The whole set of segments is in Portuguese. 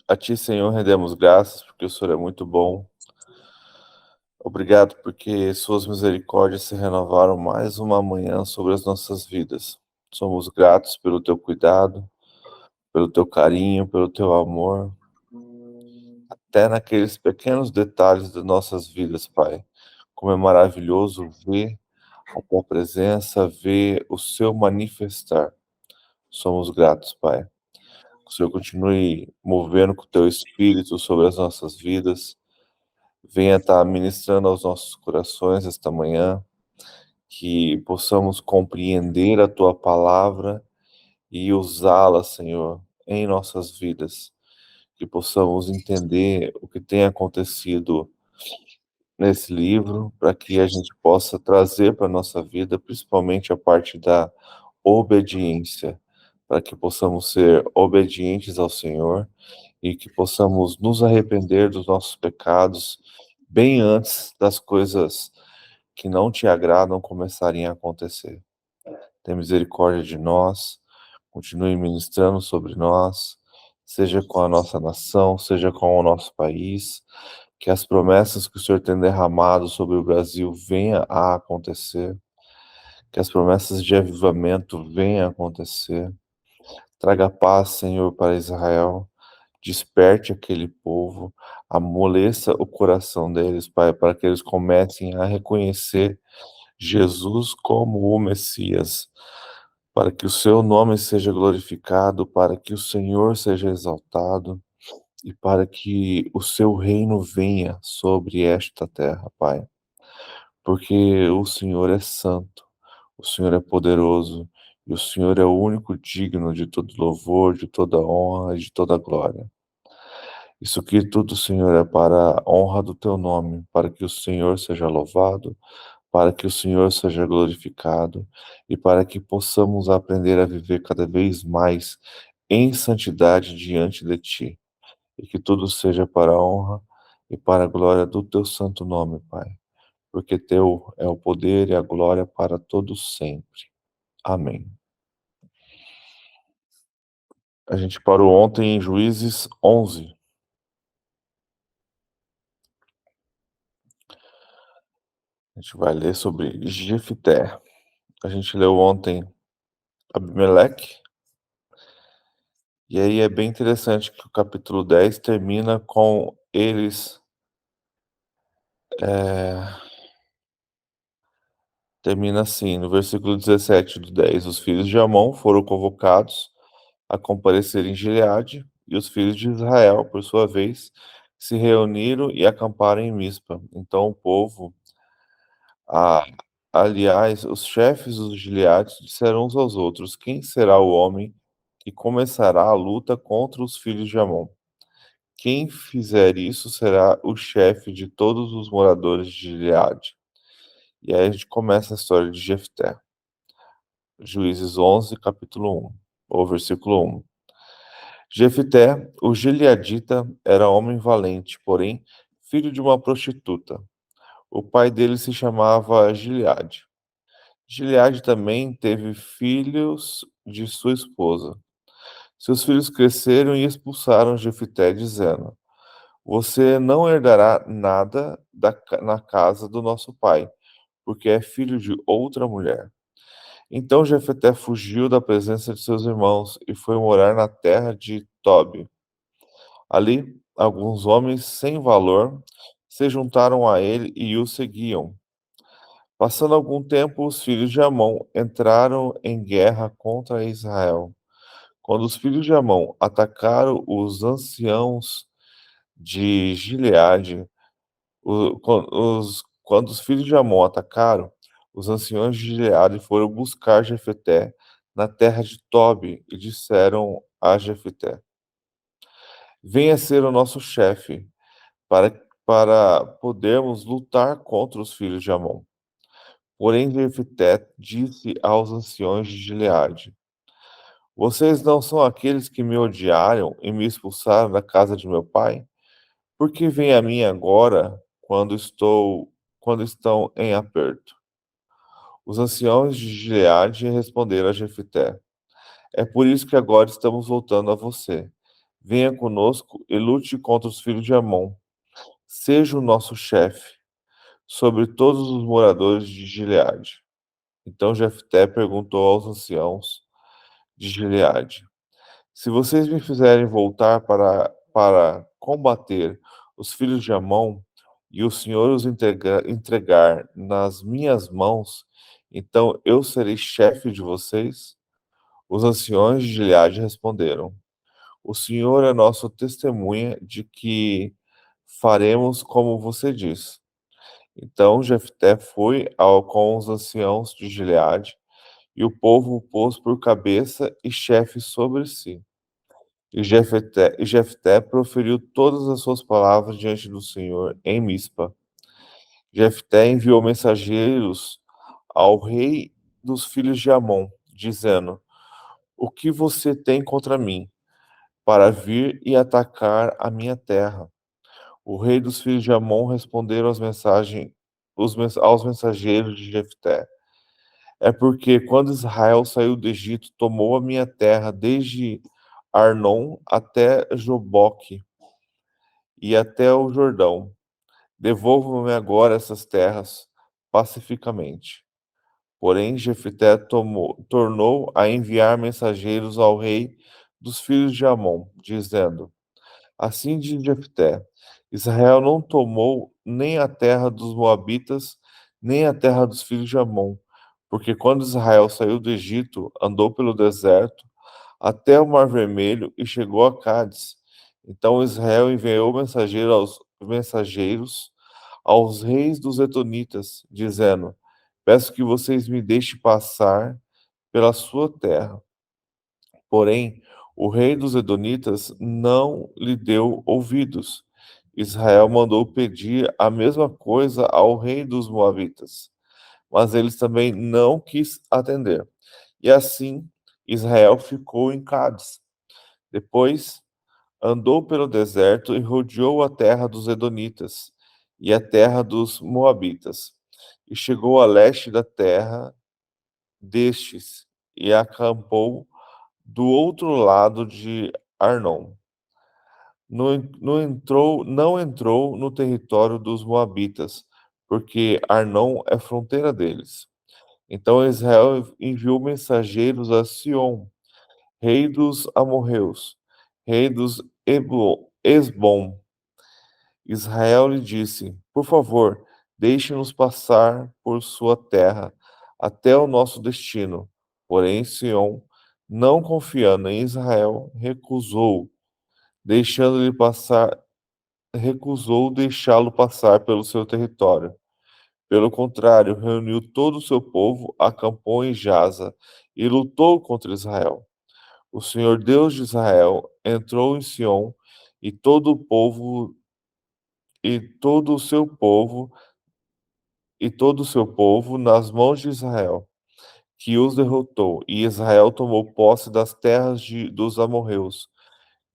A ti, Senhor, rendemos graças, porque o Senhor é muito bom. Obrigado, porque suas misericórdias se renovaram mais uma manhã sobre as nossas vidas. Somos gratos pelo teu cuidado, pelo teu carinho, pelo teu amor, até naqueles pequenos detalhes das nossas vidas, Pai. Como é maravilhoso ver a tua presença, ver o seu manifestar. Somos gratos, Pai. Que o Senhor continue movendo com o teu espírito sobre as nossas vidas. Venha estar ministrando aos nossos corações esta manhã, que possamos compreender a tua palavra e usá-la, Senhor, em nossas vidas. Que possamos entender o que tem acontecido nesse livro, para que a gente possa trazer para a nossa vida, principalmente a parte da obediência, para que possamos ser obedientes ao Senhor e que possamos nos arrepender dos nossos pecados bem antes das coisas que não te agradam começarem a acontecer. Tenha misericórdia de nós, continue ministrando sobre nós, seja com a nossa nação, seja com o nosso país, que as promessas que o Senhor tem derramado sobre o Brasil venham a acontecer, que as promessas de avivamento venham a acontecer. Traga paz, Senhor, para Israel. Desperte aquele povo, amoleça o coração deles, Pai, para que eles comecem a reconhecer Jesus como o Messias, para que o seu nome seja glorificado, para que o Senhor seja exaltado e para que o seu reino venha sobre esta terra, Pai. Porque o Senhor é santo, o Senhor é poderoso e o Senhor é o único digno de todo louvor, de toda honra e de toda glória. Isso aqui tudo, Senhor, é para a honra do teu nome, para que o Senhor seja louvado, para que o Senhor seja glorificado e para que possamos aprender a viver cada vez mais em santidade diante de ti. E que tudo seja para a honra e para a glória do teu santo nome, Pai. Porque teu é o poder e a glória para todos sempre. Amém. A gente parou ontem em Juízes 11. A gente vai ler sobre Jefité. A gente leu ontem Abimeleque. E aí é bem interessante que o capítulo 10 termina com eles, eh, termina assim, no versículo 17 do 10: os filhos de Amon foram convocados a comparecer em Gileade, e os filhos de Israel, por sua vez, se reuniram e acamparam em Mispa. Então o povo, a aliás, os chefes dos Gileades disseram uns aos outros: quem será o homem que começará a luta contra os filhos de Amon? Quem fizer isso será o chefe de todos os moradores de Gileade. E aí a gente começa a história de Jefté. Juízes 11, capítulo 1, ou versículo 1. Jefté, o gileadita, era homem valente, porém filho de uma prostituta. O pai dele se chamava Gileade. Gileade também teve filhos de sua esposa. Seus filhos cresceram e expulsaram Jefté, dizendo: você não herdará nada na casa do nosso pai, porque é filho de outra mulher. Então Jefté fugiu da presença de seus irmãos e foi morar na terra de Tobi. Ali, alguns homens sem valor se juntaram a ele e o seguiam. Passando algum tempo, os filhos de Amon entraram em guerra contra Israel. Quando os filhos de Amon atacaram os anciãos de Gileade, quando os filhos de Amon atacaram, os anciãos de Gileade foram buscar Jefté na terra de Tobi e disseram a Jefté: venha ser o nosso chefe, para, para podermos lutar contra os filhos de Amon. Porém, Jefté disse aos anciãos de Gileade: vocês não são aqueles que me odiaram e me expulsaram da casa de meu pai? Por que vem a mim agora quando estão em aperto? Os anciãos de Gileade responderam a Jefté: é por isso que agora estamos voltando a você. venha conosco e lute contra os filhos de Amon. Seja o nosso chefe sobre todos os moradores de Gileade. Então Jefté perguntou aos anciãos de Gileade: Se vocês me fizerem voltar para combater os filhos de Amon, e o Senhor os entregar nas minhas mãos, então eu serei chefe de vocês? Os anciões de Gileade responderam: O Senhor é nosso testemunha de que faremos como você diz. Então Jefté foi com os anciãos de Gileade, e o povo o pôs por cabeça e chefe sobre si. E Jefté proferiu todas as suas palavras diante do Senhor em Mispa. Jefté enviou mensageiros ao rei dos filhos de Amon, dizendo: O que você tem contra mim, para vir e atacar a minha terra? O rei dos filhos de Amon responderam aos mensageiros de Jefté: É porque quando Israel saiu do Egito, tomou a minha terra desde Arnon até Joboque e até o Jordão. Devolvam-me agora essas terras pacificamente. Porém, Jefté tornou a enviar mensageiros ao rei dos filhos de Amon, dizendo: Assim diz Jefté: Israel não tomou nem a terra dos Moabitas, nem a terra dos filhos de Amon, porque quando Israel saiu do Egito, andou pelo deserto até o Mar Vermelho e chegou a Cádiz. Então Israel enviou mensageiros aos reis dos Etonitas, dizendo: Peço que vocês me deixem passar pela sua terra. Porém, o rei dos Edonitas não lhe deu ouvidos. Israel mandou pedir a mesma coisa ao rei dos Moabitas, mas eles também não quis atender. E assim Israel ficou em Cádiz. Depois andou pelo deserto e rodeou a terra dos Edonitas e a terra dos Moabitas, e chegou a leste da terra destes e acampou do outro lado de Arnon. Não entrou no território dos Moabitas, porque Arnon é fronteira deles. Então Israel enviou mensageiros a Sion, rei dos amorreus, rei dos Esbom. Israel lhe disse: Por favor, deixe-nos passar por sua terra até o nosso destino. Porém, Sion, não confiando em Israel, deixando-lhe passar, recusou deixá-lo passar pelo seu território. Pelo contrário, reuniu todo o seu povo, acampou em Jaza e lutou contra Israel. O Senhor Deus de Israel entrou em Sion e todo o seu povo nas mãos de Israel, que os derrotou, e Israel tomou posse das terras dos amorreus,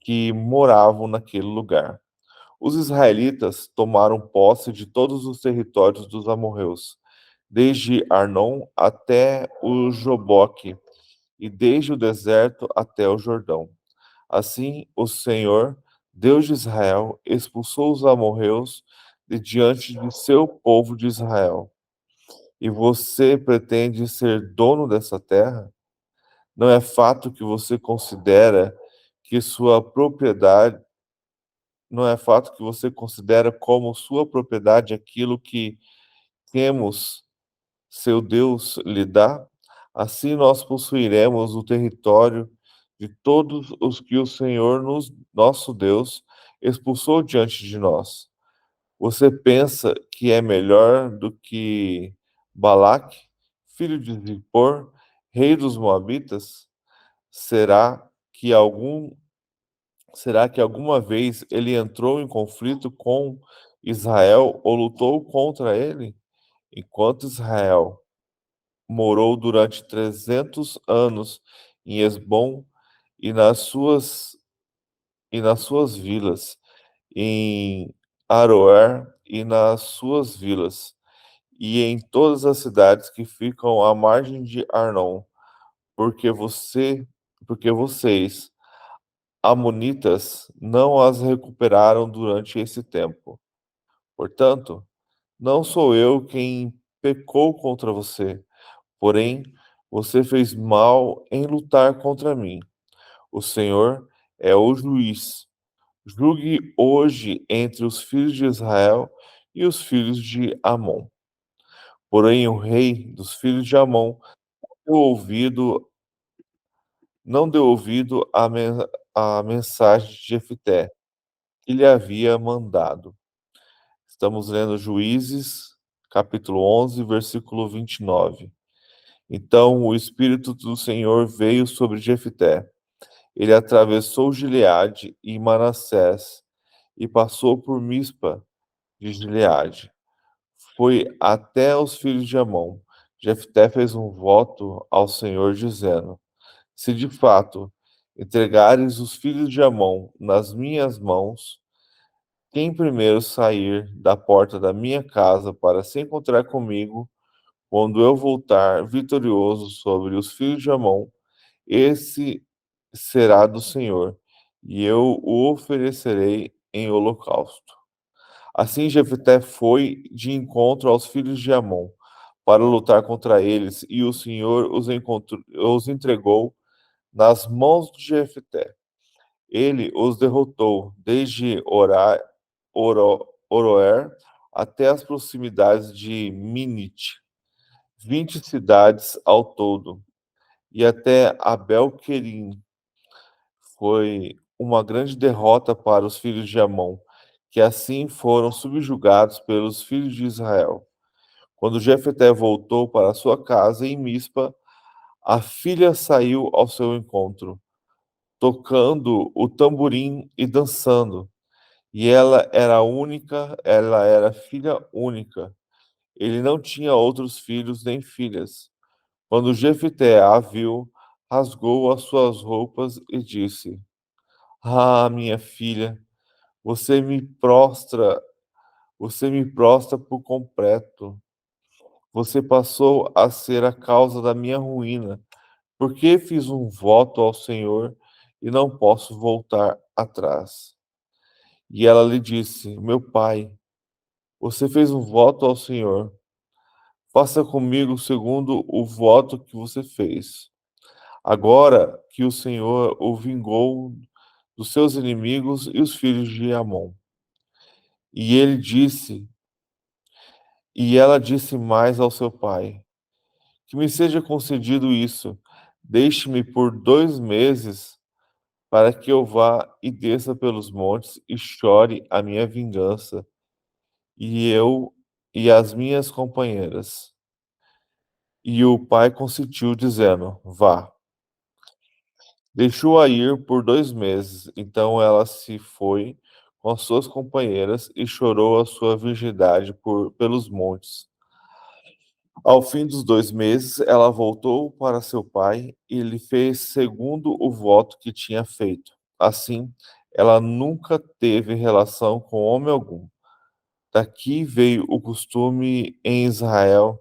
que moravam naquele lugar. Os israelitas tomaram posse de todos os territórios dos amorreus, desde Arnon até o Joboque, e desde o deserto até o Jordão. Assim, o Senhor, Deus de Israel, expulsou os amorreus de diante de seu povo de Israel. E você pretende ser dono dessa terra? Não é fato que você considera que sua propriedade, não é fato que você considera como sua propriedade aquilo que temos, seu Deus lhe dá? Assim nós possuiremos o território de todos os que o Senhor, nosso Deus, expulsou diante de nós. Você pensa que é melhor do que Balaque, filho de Zippor, rei dos Moabitas? Será que algum, será que alguma vez ele entrou em conflito com Israel ou lutou contra ele? Enquanto Israel morou durante 300 anos em Esbom e nas suas vilas, em Aroer e nas suas vilas, e em todas as cidades que ficam à margem de Arnon, porque você, porque vocês amonitas não as recuperaram durante esse tempo. Portanto, não sou eu quem pecou contra você, porém, você fez mal em lutar contra mim. O Senhor é o juiz. Julgue hoje entre os filhos de Israel e os filhos de Amon. Porém, o rei dos filhos de Amon deu ouvido, não deu ouvido à mensagem de Jefté, que lhe havia mandado. Estamos lendo Juízes, capítulo 11, versículo 29. Então o Espírito do Senhor veio sobre Jefté. Ele atravessou Gileade e Manassés e passou por Mispa de Gileade. Foi até os filhos de Amon. Jefté fez um voto ao Senhor, dizendo: Se de fato entregares os filhos de Amon nas minhas mãos, quem primeiro sair da porta da minha casa para se encontrar comigo, quando eu voltar vitorioso sobre os filhos de Amon, esse será do Senhor, e eu o oferecerei em holocausto. Assim Jefté foi de encontro aos filhos de Amon para lutar contra eles, e o Senhor os entregou nas mãos de Jefté. Ele os derrotou desde Oroer até as proximidades de Minite, 20 cidades ao todo, e até Abel-Querim. Foi uma grande derrota para os filhos de Amon, que assim foram subjugados pelos filhos de Israel. Quando Jefté voltou para sua casa em Mispa, a filha saiu ao seu encontro, tocando o tamborim e dançando. E ela era filha única. Ele não tinha outros filhos nem filhas. Quando Jefté a viu, rasgou as suas roupas e disse: Ah, minha filha, você me prostra, você me prostra por completo. Você passou a ser a causa da minha ruína, porque fiz um voto ao Senhor e não posso voltar atrás. E ela lhe disse: Meu pai, você fez um voto ao Senhor. Faça comigo segundo o voto que você fez. Agora que o Senhor o vingou dos seus inimigos e os filhos de Amon. E ele disse, e ela disse mais ao seu pai: Que me seja concedido isso. Deixe-me por 2 meses para que eu vá e desça pelos montes e chore a minha vingança, e eu e as minhas companheiras. E o pai consentiu, dizendo: Vá. Deixou-a ir por 2 meses. Então ela se foi com as suas companheiras e chorou a sua virgindade pelos montes. Ao fim dos 2 meses, ela voltou para seu pai e lhe fez segundo o voto que tinha feito. Assim, ela nunca teve relação com homem algum. Daqui veio o costume em Israel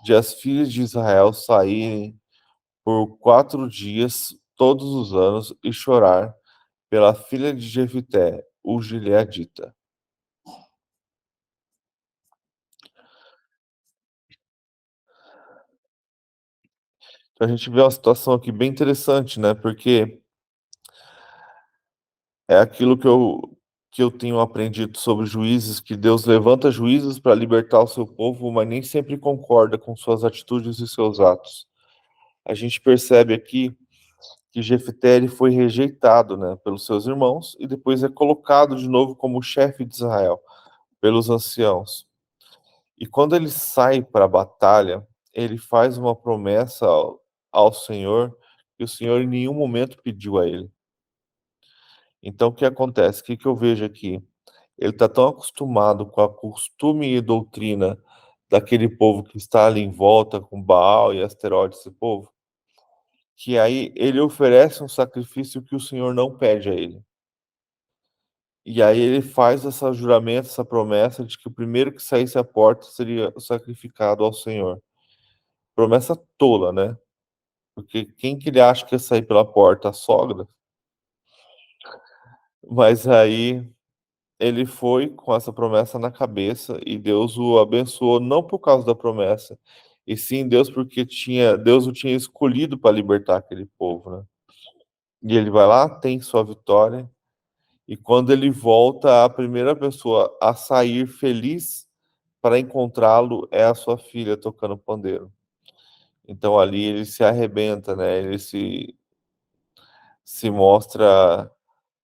de as filhas de Israel saírem por 4 dias todos os anos e chorar pela filha de Jefité, o gileadita. Então a gente vê uma situação aqui bem interessante, né? Porque é aquilo que eu tenho aprendido sobre juízes, que Deus levanta juízes para libertar o seu povo, mas nem sempre concorda com suas atitudes e seus atos. A gente percebe aqui que Jefté ele foi rejeitado, né, pelos seus irmãos e depois é colocado de novo como chefe de Israel pelos anciãos. E quando ele sai para a batalha, ele faz uma promessa ao Senhor que o Senhor em nenhum momento pediu a ele. Então, o que acontece? O que que eu vejo aqui? Ele está tão acostumado com a costume e doutrina daquele povo que está ali em volta, com Baal e Asteroide, esse povo, que aí ele oferece um sacrifício que o Senhor não pede a ele. E aí ele faz esse juramento, essa promessa de que o primeiro que saísse à porta seria sacrificado ao Senhor. Promessa tola, né? Porque quem que ele acha que ia sair pela porta? A sogra? Mas aí ele foi com essa promessa na cabeça e Deus o abençoou não por causa da promessa, e sim Deus o tinha escolhido para libertar aquele povo, né. E ele vai lá, tem sua vitória, e quando ele volta, a primeira pessoa a sair feliz para encontrá-lo é a sua filha tocando pandeiro. Então ali ele se arrebenta, né, ele se mostra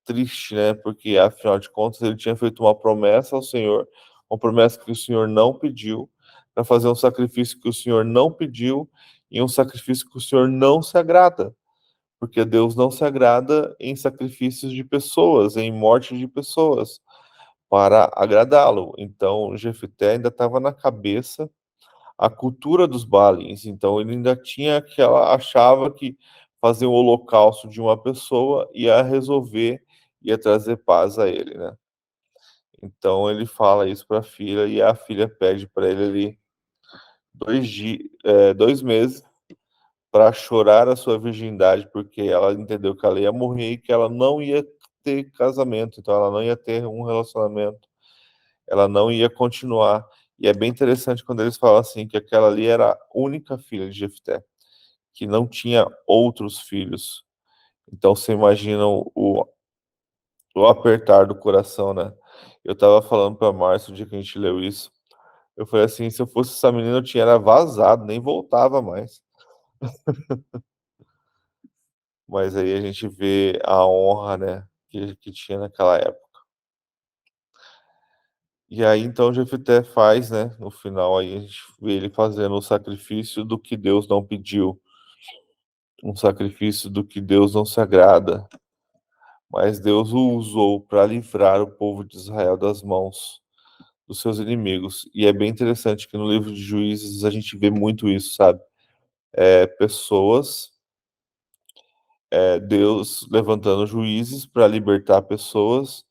triste, né, porque afinal de contas ele tinha feito uma promessa ao Senhor, uma promessa que o Senhor não pediu, para fazer um sacrifício que o Senhor não pediu, e um sacrifício que o Senhor não se agrada, porque Deus não se agrada em sacrifícios de pessoas, em morte de pessoas, para agradá-lo. Então Jefité ainda estava na cabeça a cultura dos Baalins, então ele ainda tinha aquela achava que fazer o holocausto de uma pessoa ia resolver, ia trazer paz a ele, né. Então ele fala isso para a filha e a filha pede para ele ali 2 meses para chorar a sua virgindade, porque ela entendeu que ela ia morrer e que ela não ia ter casamento, então ela não ia ter um relacionamento, ela não ia continuar. E é bem interessante quando eles falam assim, que aquela ali era a única filha de Jefté, que não tinha outros filhos. Então você imagina o apertar do coração, né. Eu estava falando pra Márcia o dia que a gente leu isso, eu falei assim: "Se eu fosse essa menina eu tinha era vazado, nem voltava mais". Mas aí a gente vê a honra, né, que tinha naquela época. E aí então Jefité faz, né, no final aí a gente vê ele fazendo o sacrifício do que Deus não pediu, um sacrifício do que Deus não se agrada, mas Deus o usou para livrar o povo de Israel das mãos dos seus inimigos. E é bem interessante que no livro de Juízes a gente vê muito isso, sabe? Pessoas, Deus levantando juízes para libertar pessoas,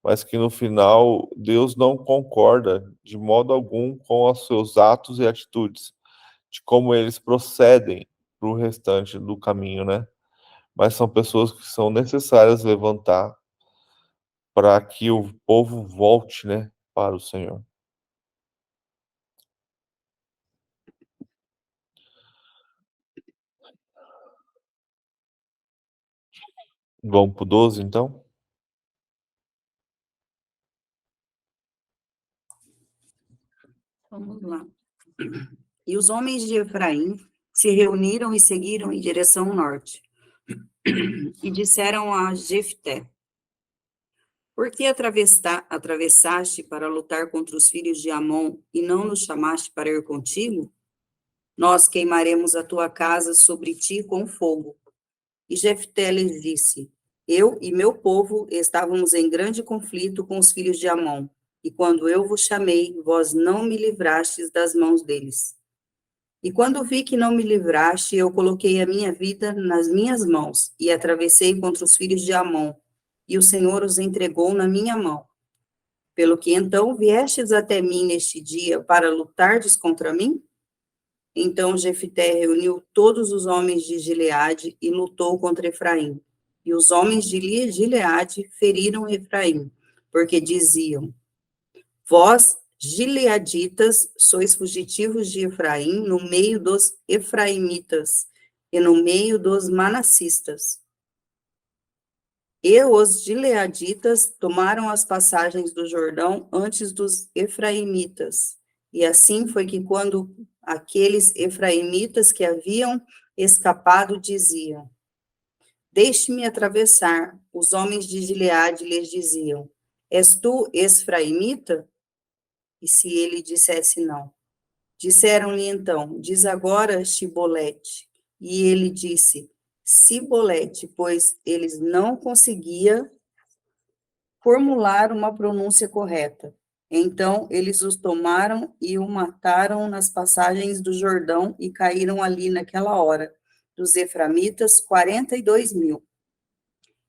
mas que no final Deus não concorda de modo algum com os seus atos e atitudes, de como eles procedem para o restante do caminho, né? Mas são pessoas que são necessárias levantar para que o povo volte, né, para o Senhor. Vamos para o 12, então? Vamos lá. E os homens de Efraim se reuniram e seguiram em direção norte. E disseram a Jefté: Por que atravessaste para lutar contra os filhos de Amon e não nos chamaste para ir contigo? Nós queimaremos a tua casa sobre ti com fogo. E Jefté lhes disse: Eu e meu povo estávamos em grande conflito com os filhos de Amon, e quando eu vos chamei, vós não me livrastes das mãos deles. E quando vi que não me livraste, eu coloquei a minha vida nas minhas mãos e atravessei contra os filhos de Amon, e o Senhor os entregou na minha mão. Pelo que então viestes até mim neste dia para lutardes contra mim? Então Jefté reuniu todos os homens de Gileade e lutou contra Efraim. E os homens de Gileade feriram Efraim, porque diziam: Vós, gileaditas, sois fugitivos de Efraim no meio dos efraimitas e no meio dos manassistas. E os gileaditas tomaram as passagens do Jordão antes dos efraimitas. E assim foi que quando aqueles efraimitas que haviam escapado diziam: Deixe-me atravessar, os homens de Gileade lhes diziam: És tu efraimita? E se ele dissesse não? Disseram-lhe então: Diz agora Shibolete. E ele disse: Sibolete, pois eles não conseguia formular uma pronúncia correta. Então eles os tomaram e o mataram nas passagens do Jordão e caíram ali naquela hora, dos eframitas, 42.000.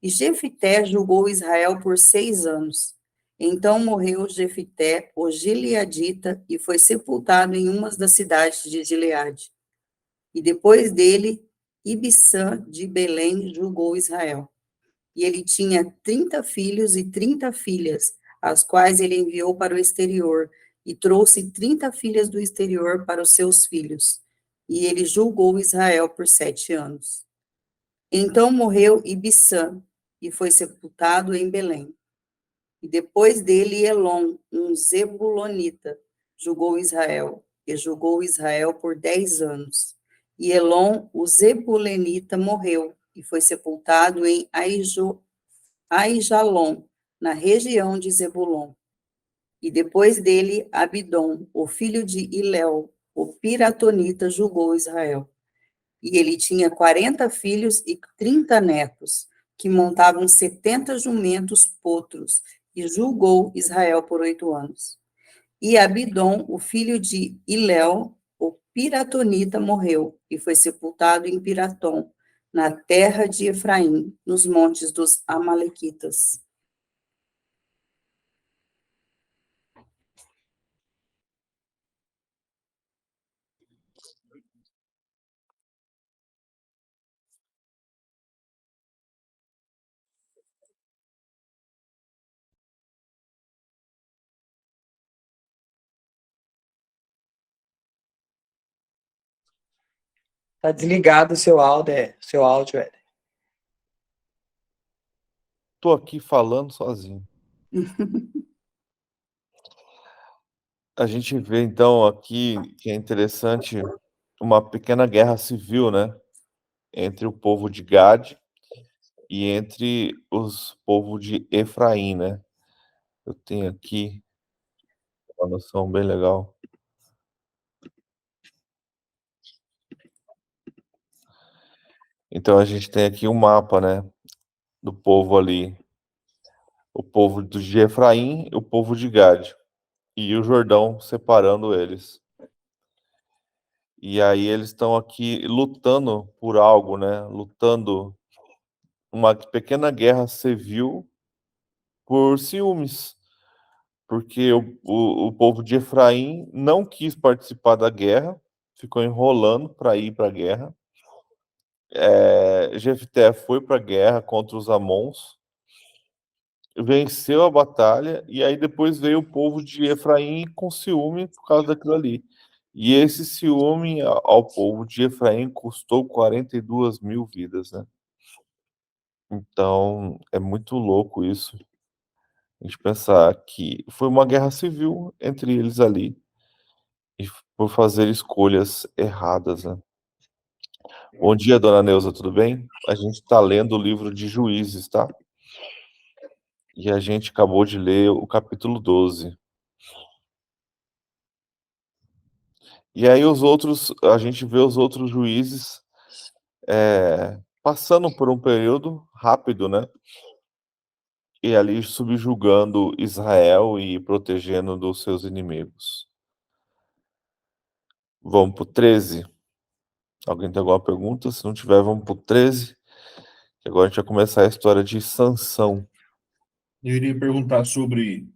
E Jefité julgou Israel por 6 anos. Então morreu Jefité, o gileadita, e foi sepultado em uma das cidades de Gileade. E depois dele, Ibissã de Belém julgou Israel. e ele tinha 30 filhos e 30 filhas, as quais ele enviou para o exterior, e trouxe 30 filhas do exterior para os seus filhos. E ele julgou Israel por 7 anos. Então morreu Ibissã, e foi sepultado em Belém. E depois dele Elon, um zebulonita, julgou Israel, e julgou Israel por 10 anos. E Elon, o zebulonita, morreu, e foi sepultado em Aijalon, na região de Zebulon. E depois dele, Abidom, o filho de Hilel, o piratonita, julgou Israel. E ele tinha 40 filhos e 30 netos, que montavam 70 jumentos potros, e julgou Israel por 8 anos. E Abidom, o filho de Hilel, o piratonita, morreu, e foi sepultado em Piratom, na terra de Efraim, nos montes dos Amalequitas. Tá desligado o seu áudio, Éder. Tô aqui falando sozinho. A gente vê então aqui que é interessante uma pequena guerra civil, né, entre o povo de Gade e entre os povo de Efraim, né. Eu tenho aqui uma noção bem legal. Então a gente tem aqui um mapa, né, do povo ali, o povo de Efraim e o povo de Gade, e o Jordão separando eles. E aí eles estão aqui lutando por algo, né, lutando uma pequena guerra civil por ciúmes, porque o povo de Efraim não quis participar da guerra, ficou enrolando para ir para a guerra. Jefté foi para a guerra contra os amons, venceu a batalha, e aí depois veio o povo de Efraim com ciúme por causa daquilo ali. E esse ciúme ao povo de Efraim custou 42.000 vidas, né. Então, é muito louco isso, a gente pensar que foi uma guerra civil entre eles ali, e por fazer escolhas erradas, né. Bom dia, dona Neuza, tudo bem? A gente está lendo o livro de Juízes, tá? E a gente acabou de ler o capítulo 12. E aí os outros a gente vê os outros juízes, passando por um período rápido, né, e ali subjugando Israel e protegendo dos seus inimigos. Vamos para o 13? Alguém tem alguma pergunta? Se não tiver, vamos para o 13, que agora a gente vai começar a história de Sansão. Eu iria perguntar sobre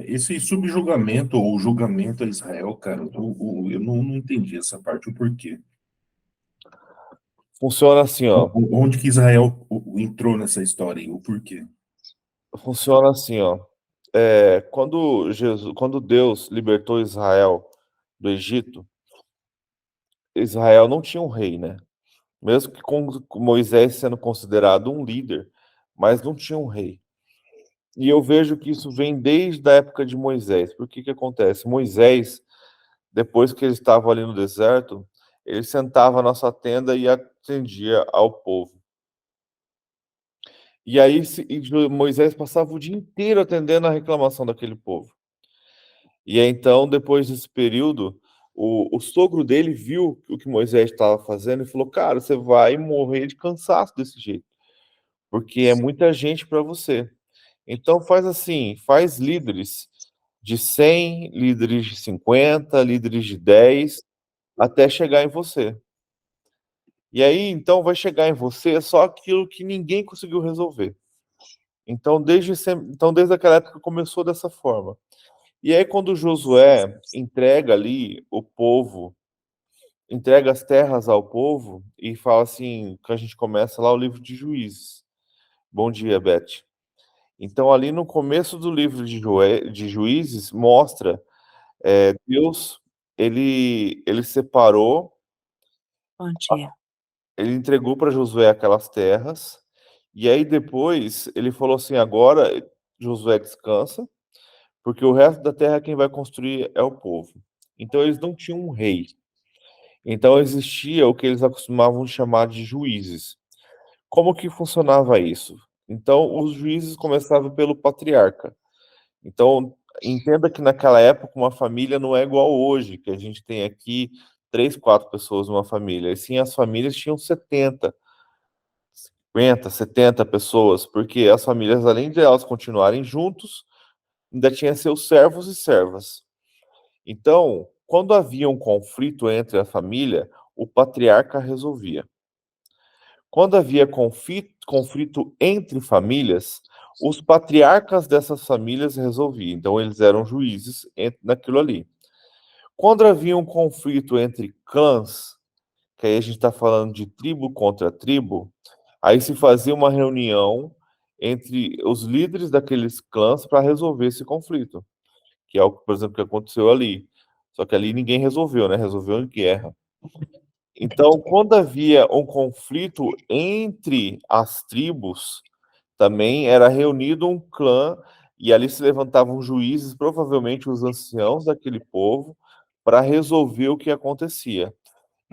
esse subjugamento ou julgamento a Israel, cara. Eu não entendi essa parte, o porquê. Funciona assim, ó. Onde que Israel entrou nessa história aí, o porquê? Funciona assim, ó. Quando Deus libertou Israel do Egito, Israel não tinha um rei, né? Mesmo que com Moisés sendo considerado um líder, mas não tinha um rei. E eu vejo que isso vem desde a época de Moisés. Por que que acontece? Moisés, depois que ele estava ali no deserto, ele sentava na sua tenda e atendia ao povo. E aí Moisés passava o dia inteiro atendendo a reclamação daquele povo. E aí, então, depois desse período, o sogro dele viu o que Moisés estava fazendo e falou: Cara, você vai morrer de cansaço desse jeito, porque é muita gente para você. Então, faz assim: faz líderes de 100, líderes de 50, líderes de 10, até chegar em você. E aí, então, vai chegar em você só aquilo que ninguém conseguiu resolver. Então, desde aquela época começou dessa forma. E aí, quando Josué entrega ali o povo, entrega as terras ao povo e fala assim, que a gente começa lá o livro de Juízes. Bom dia, Beth. Então, ali no começo do livro de Juízes, mostra Deus, ele separou, Bom dia. ele entregou para Josué aquelas terras, e aí depois ele falou assim: agora, Josué, descansa, porque o resto da terra quem vai construir é o povo. Então, eles não tinham um rei. Então, existia o que eles acostumavam chamar de juízes. Como que funcionava isso? Então, os juízes começavam pelo patriarca. Então, entenda que naquela época uma família não é igual hoje, que a gente tem aqui 3, 4 pessoas numa família. E sim, as famílias tinham 70, 50, 70 pessoas, porque as famílias, além de elas continuarem juntos, ainda tinha seus servos e servas. Então, quando havia um conflito entre a família, o patriarca resolvia. Quando havia conflito entre famílias, os patriarcas dessas famílias resolviam. Então, eles eram juízes naquilo ali. Quando havia um conflito entre clãs, que aí a gente está falando de tribo contra tribo, aí se fazia uma reunião entre os líderes daqueles clãs para resolver esse conflito, que é o, por exemplo, que aconteceu ali. Só que ali ninguém resolveu, né? Resolveu em guerra. Então, quando havia um conflito entre as tribos, também era reunido um clã e ali se levantavam juízes, provavelmente os anciãos daquele povo, para resolver o que acontecia.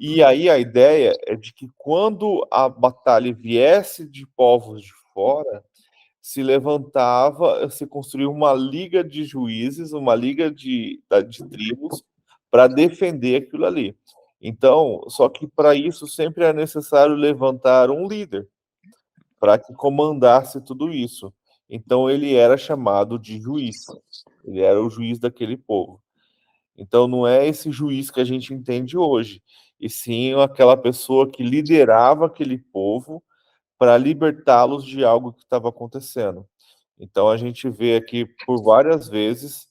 E aí a ideia é de que quando a batalha viesse de povos de fora, se levantava, se construiu uma liga de juízes, uma liga de tribos para defender aquilo ali. Então, só que para isso sempre é necessário levantar um líder para que comandasse tudo isso. Então ele era chamado de juiz. Ele era o juiz daquele povo. Então não é esse juiz que a gente entende hoje, e sim aquela pessoa que liderava aquele povo para libertá-los de algo que estava acontecendo. Então a gente vê aqui por várias vezes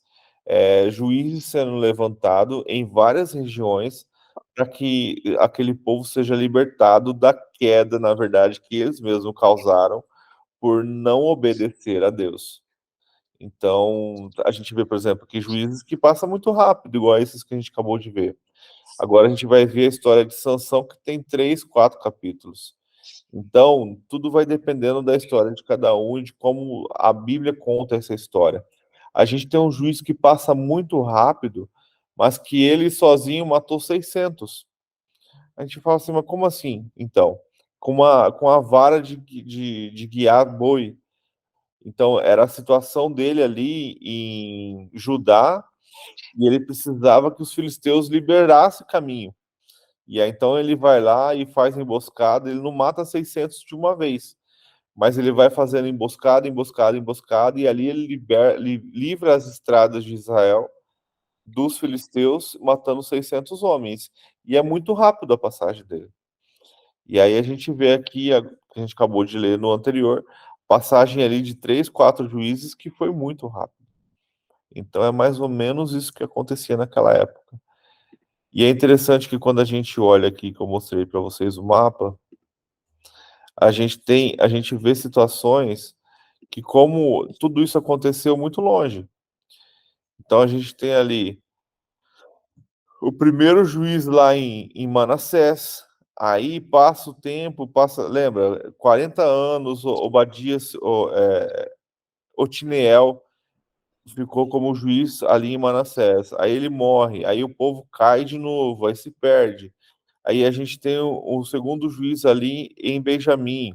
juízes sendo levantado em várias regiões para que aquele povo seja libertado da queda, na verdade, que eles mesmos causaram por não obedecer a Deus. Então, a gente vê, por exemplo, que juízes que passam muito rápido, igual esses que a gente acabou de ver. Agora a gente vai ver a história de Sansão, que tem 3, 4 capítulos. Então, tudo vai dependendo da história de cada um e de como a Bíblia conta essa história. A gente tem um juiz que passa muito rápido, mas que ele sozinho matou 600. A gente fala assim, mas como assim? Então, com a vara de guiar boi. Então, era a situação dele ali em Judá, e ele precisava que os filisteus liberassem caminho. E aí, então, ele vai lá e faz emboscada, ele não mata 600 de uma vez, mas ele vai fazendo emboscada, emboscada, emboscada, e ali ele livra as estradas de Israel dos filisteus, matando 600 homens. E é muito rápido a passagem dele. E aí a gente vê aqui, que a gente acabou de ler no anterior, passagem ali de 3, 4 juízes que foi muito rápido. Então é mais ou menos isso que acontecia naquela época. E é interessante que quando a gente olha aqui, que eu mostrei para vocês o mapa, a gente vê situações que como tudo isso aconteceu muito longe. Então a gente tem ali o primeiro juiz lá em Manassés, aí passa o tempo, lembra, 40 anos, Obadias, Otiniel ficou como juiz ali em Manassés, aí ele morre, aí o povo cai de novo, aí se perde. Aí a gente tem o segundo juiz ali em Benjamim,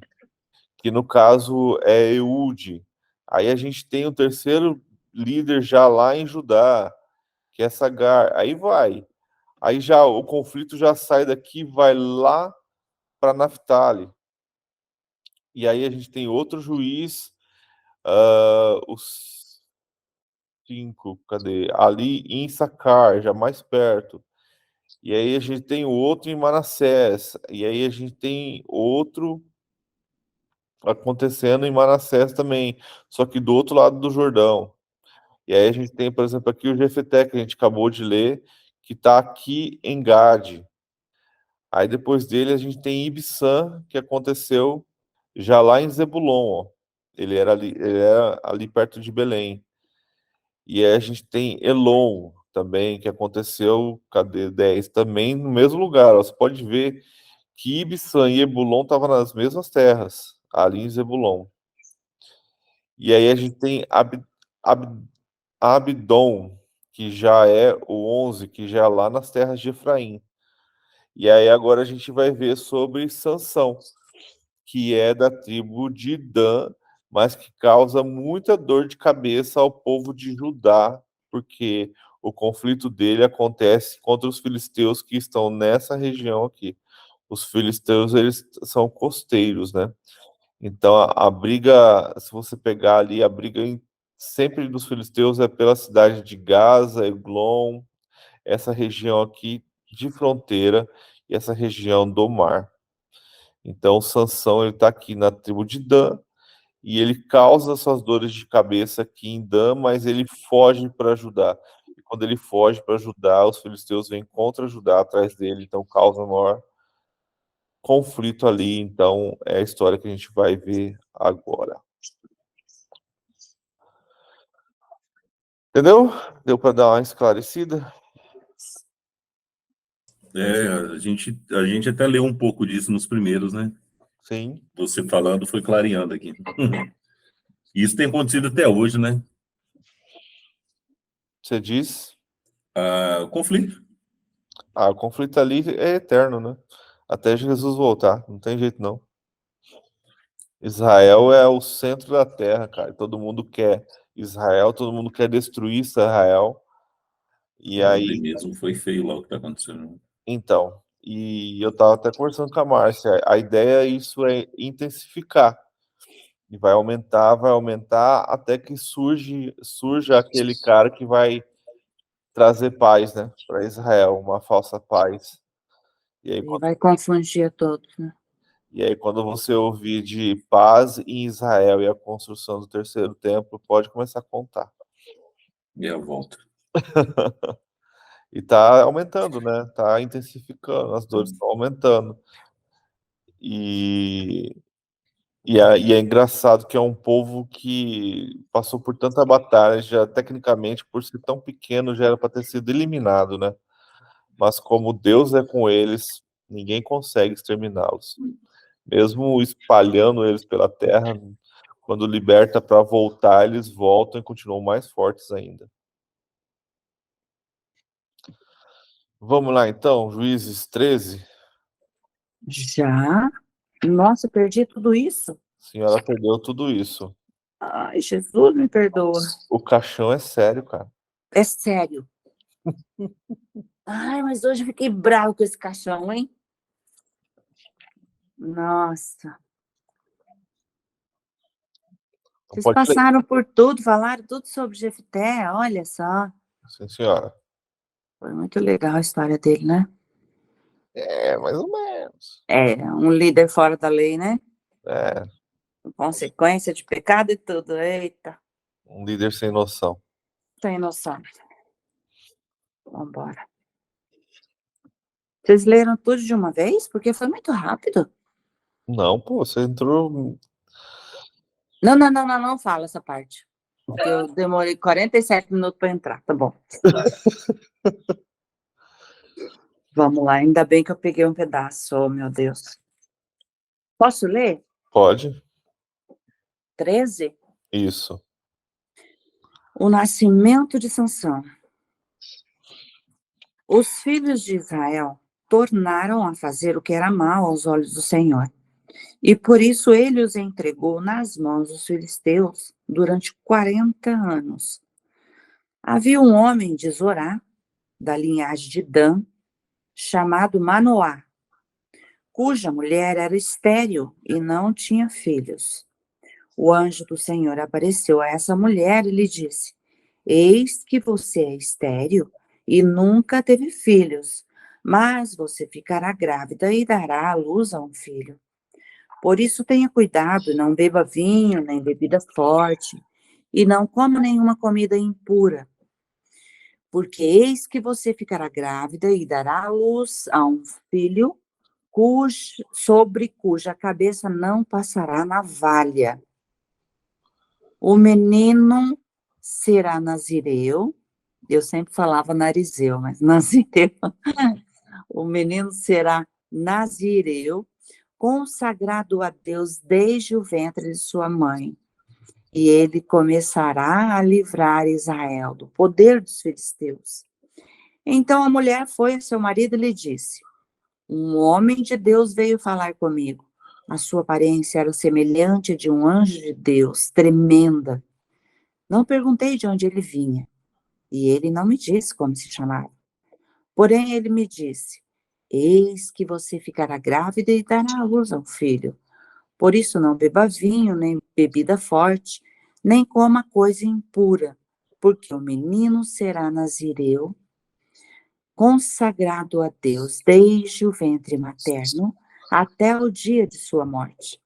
que no caso é Eude. Aí a gente tem o terceiro líder já lá em Judá, que é Sagar. Aí vai. Aí já o conflito já sai daqui, vai lá para Naftali. E aí a gente tem outro juiz, os 5, cadê? Ali em Sacar, já mais perto. E aí a gente tem outro em Manassés. E aí a gente tem outro acontecendo em Manassés também, só que do outro lado do Jordão. E aí a gente tem, por exemplo, aqui o Jefeté, que a gente acabou de ler, que está aqui em Gade. Aí depois dele a gente tem Ibissã, que aconteceu já lá em Zebulon. Ó. ele era ali perto de Belém. E aí a gente tem Elon também, que aconteceu, cadê 10? Também no mesmo lugar. Ó. Você pode ver que Ibçan e Ebulon estavam nas mesmas terras, ali em Zebulon. E aí a gente tem Abdon, que já é o 11, que já é lá nas terras de Efraim. E aí agora a gente vai ver sobre Sansão, que é da tribo de Dan, mas que causa muita dor de cabeça ao povo de Judá, porque o conflito dele acontece contra os filisteus que estão nessa região aqui. Os filisteus, eles são costeiros, né? Então a briga, se você pegar ali, a briga sempre dos filisteus é pela cidade de Gaza, Eglon, essa região aqui de fronteira e essa região do mar. Então Sansão, ele está aqui na tribo de Dan e ele causa suas dores de cabeça aqui em Dan, mas ele foge para Judá. E quando ele foge para Judá, os filisteus vêm contra Judá atrás dele, então causa maior conflito ali. Então é a história que a gente vai ver agora. Entendeu? Deu para dar uma esclarecida? A gente até leu um pouco disso nos primeiros, né? Sim. Você falando foi clareando aqui. Isso tem acontecido até hoje, né? Você diz? O conflito. O conflito ali é eterno, né? Até Jesus voltar, não tem jeito não. Israel é o centro da terra, cara. Todo mundo quer Israel, todo mundo quer destruir Israel. E Ontem aí, mesmo foi feio lá o que está acontecendo. então, e eu tava até conversando com a Márcia, a ideia isso é intensificar. E vai aumentar até que surja aquele cara que vai trazer paz, né, para Israel, uma falsa paz. E aí, Ele vai confundir a todos, né? E aí, quando você ouvir de paz em Israel e a construção do terceiro templo, pode começar a contar. E a volta. E tá aumentando, né? Tá intensificando, as dores estão aumentando. E é engraçado que é um povo que passou por tanta batalha, já tecnicamente, por ser tão pequeno, já era para ter sido eliminado, né? Mas como Deus é com eles, ninguém consegue exterminá-los. Mesmo espalhando eles pela terra, quando liberta para voltar, eles voltam e continuam mais fortes ainda. Vamos lá então, Juízes 13. Já? Nossa, perdi tudo isso? A senhora perdeu tudo isso. Ai, Jesus me perdoa. O caixão é sério, cara. É sério. Ai, mas hoje eu fiquei bravo com esse caixão, hein? Nossa. Vocês Pode ler. passaram por tudo, falaram tudo sobre Jefté, olha só. Sim, senhora. Foi muito legal a história dele, né? É, mais ou menos. É, um líder fora da lei, né? É, Consequência de pecado e tudo. Eita, um líder sem noção. tem noção. Vambora. Vocês leram tudo de uma vez? Porque foi muito rápido. Não, pô, você entrou. Não fala essa parte. Porque eu demorei 47 minutos para entrar, tá bom. Vamos lá, ainda bem que eu peguei um pedaço, oh meu Deus. Posso ler? Pode? 13? Isso. O nascimento de Sansão. Os filhos de Israel tornaram a fazer o que era mal aos olhos do Senhor. E por isso ele os entregou nas mãos dos filisteus durante 40 anos. Havia um homem de Zorá, da linhagem de Dan, chamado Manoá, cuja mulher era estéril e não tinha filhos. O anjo do Senhor apareceu a essa mulher e lhe disse: Eis que você é estéril e nunca teve filhos, mas você ficará grávida e dará à luz a um filho. Por isso tenha cuidado, não beba vinho, nem bebida forte, e não coma nenhuma comida impura, porque eis que você ficará grávida e dará à luz a um filho, sobre cuja cabeça não passará navalha. O menino será nazireu. Eu sempre falava narizeu, mas nazireu. O menino será nazireu, consagrado a Deus desde o ventre de sua mãe. E ele começará a livrar Israel do poder dos filisteus. Então a mulher foi a seu marido e lhe disse: um homem de Deus veio falar comigo. A sua aparência era semelhante de um anjo de Deus, tremenda. Não perguntei de onde ele vinha, e ele não me disse como se chamava. Porém, ele me disse: eis que você ficará grávida e dará à luz a um filho. Por isso, não beba vinho, nem bebida forte, nem coma coisa impura, porque o menino será nazireu, consagrado a Deus desde o ventre materno até o dia de sua morte.